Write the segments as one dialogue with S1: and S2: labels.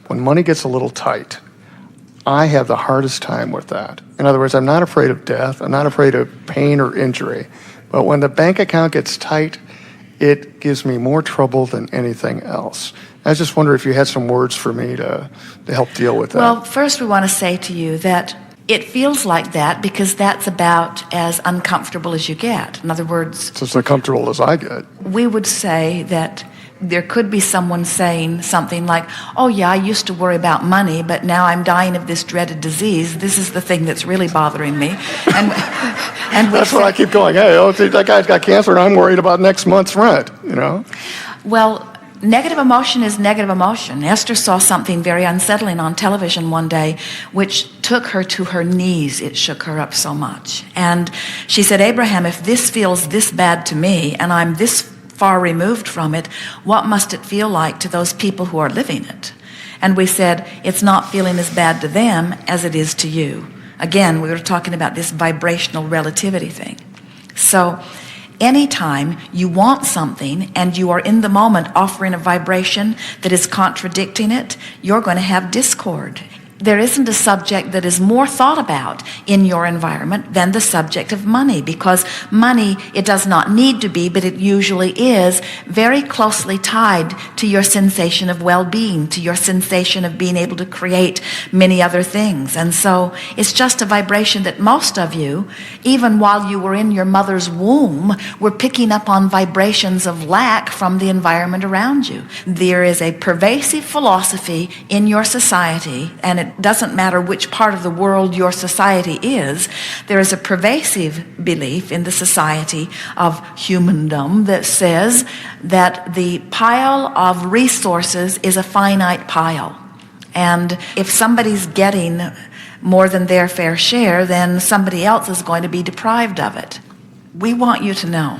S1: when money gets a little tight, I have the hardest time with that. In other words, I'm not afraid of death. I'm not afraid of pain or injury. But when the bank account gets tight, it gives me more trouble than anything else. I just wonder if you had some words for me to help deal with that.
S2: Well, first we want to say to you that it feels like that because that's about as uncomfortable as you get. In other words,
S1: it's as uncomfortable as I get.
S2: We would say that there could be someone saying something like, oh yeah, I used to worry about money, but now I'm dying of this dreaded disease. This is the thing that's really bothering me. And
S1: that's why I keep going, hey, that guy's got cancer and I'm worried about next month's rent, you know?
S2: Well, negative emotion is negative emotion. Esther saw something very unsettling on television one day, which took her to her knees. It shook her up so much. And she said, Abraham, if this feels this bad to me and I'm this far removed from it, what must it feel like to those people who are living it? And we said, it's not feeling as bad to them as it is to you. Again, we were talking about this vibrational relativity thing. So anytime you want something and you are in the moment offering a vibration that is contradicting it, you're going to have discord. There isn't a subject that is more thought about in your environment than the subject of money, because money, it does not need to be, but it usually is very closely tied to your sensation of well-being, to your sensation of being able to create many other things. And so it's just a vibration that most of you, even while you were in your mother's womb, were picking up on vibrations of lack from the environment around you. There is a pervasive philosophy in your society, and it doesn't matter which part of the world your society is, there is a pervasive belief in the society of humandom that says that the pile of resources is a finite pile. And if somebody's getting more than their fair share, then somebody else is going to be deprived of it. We want you to know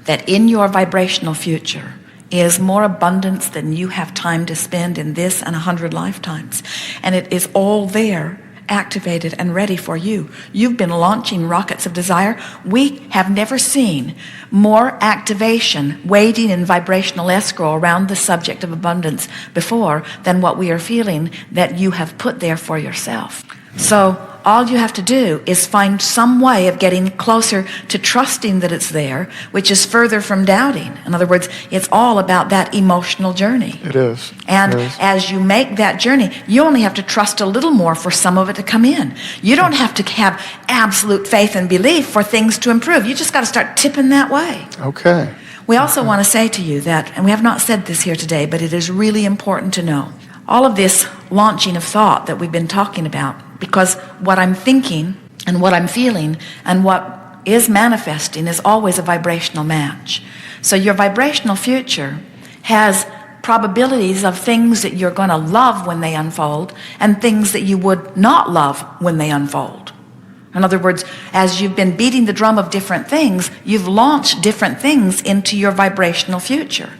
S2: that in your vibrational future is more abundance than you have time to spend in this and 100 lifetimes. And it is all there, activated and ready for you. You've been launching rockets of desire. We have never seen more activation waiting in vibrational escrow around the subject of abundance before than what we are feeling that you have put there for yourself. So all you have to do is find some way of getting closer to trusting that it's there, which is further from doubting. In other words, it's all about that emotional journey.
S1: It is.
S2: And as you make that journey, you only have to trust a little more for some of it to come in. You don't have to have absolute faith and belief for things to improve. You just got to start tipping that way.
S1: Okay.
S2: We also want to say to you that, and we have not said this here today, but it is really important to know, all of this launching of thought that we've been talking about, because what I'm thinking and what I'm feeling and what is manifesting is always a vibrational match. So your vibrational future has probabilities of things that you're going to love when they unfold and things that you would not love when they unfold. In other words, as you've been beating the drum of different things, you've launched different things into your vibrational future.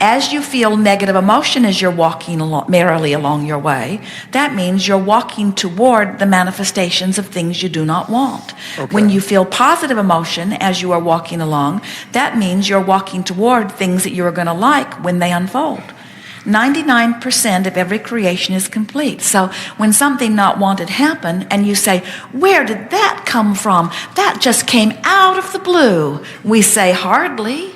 S2: As you feel negative emotion as you're walking merrily along your way, that means you're walking toward the manifestations of things you do not want. Okay. When you feel positive emotion as you are walking along, that means you're walking toward things that you're going to like when they unfold. 99% of every creation is complete. So when something not wanted happened and you say, where did that come from? That just came out of the blue. We say, hardly.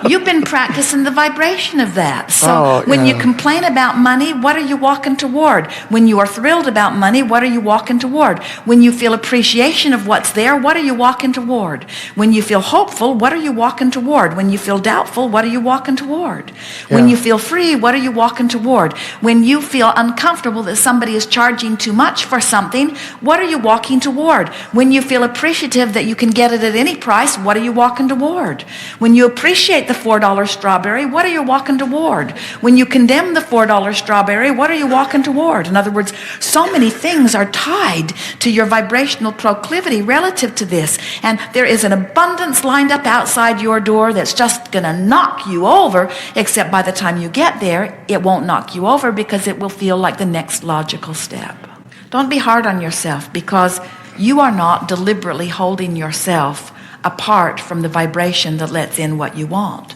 S2: You've been practicing the vibration of that. So when you complain about money, what are you walking toward? When you are thrilled about money, what are you walking toward? When you feel appreciation of what's there, what are you walking toward? When you feel hopeful, what are you walking toward? When you feel doubtful, what are you walking toward? When you feel free, what are you walking toward? When you feel uncomfortable that somebody is charging too much for something, what are you walking toward? When you feel appreciative that you can get it at any price, what are you walking toward? When you appreciate the $4 strawberry, what are you walking toward? When you condemn the $4 strawberry, what are you walking toward? In other words, so many things are tied to your vibrational proclivity relative to this. And there is an abundance lined up outside your door that's just going to knock you over, except by the time you get there, it won't knock you over because it will feel like the next logical step. Don't be hard on yourself, because you are not deliberately holding yourself apart from the vibration that lets in what you want.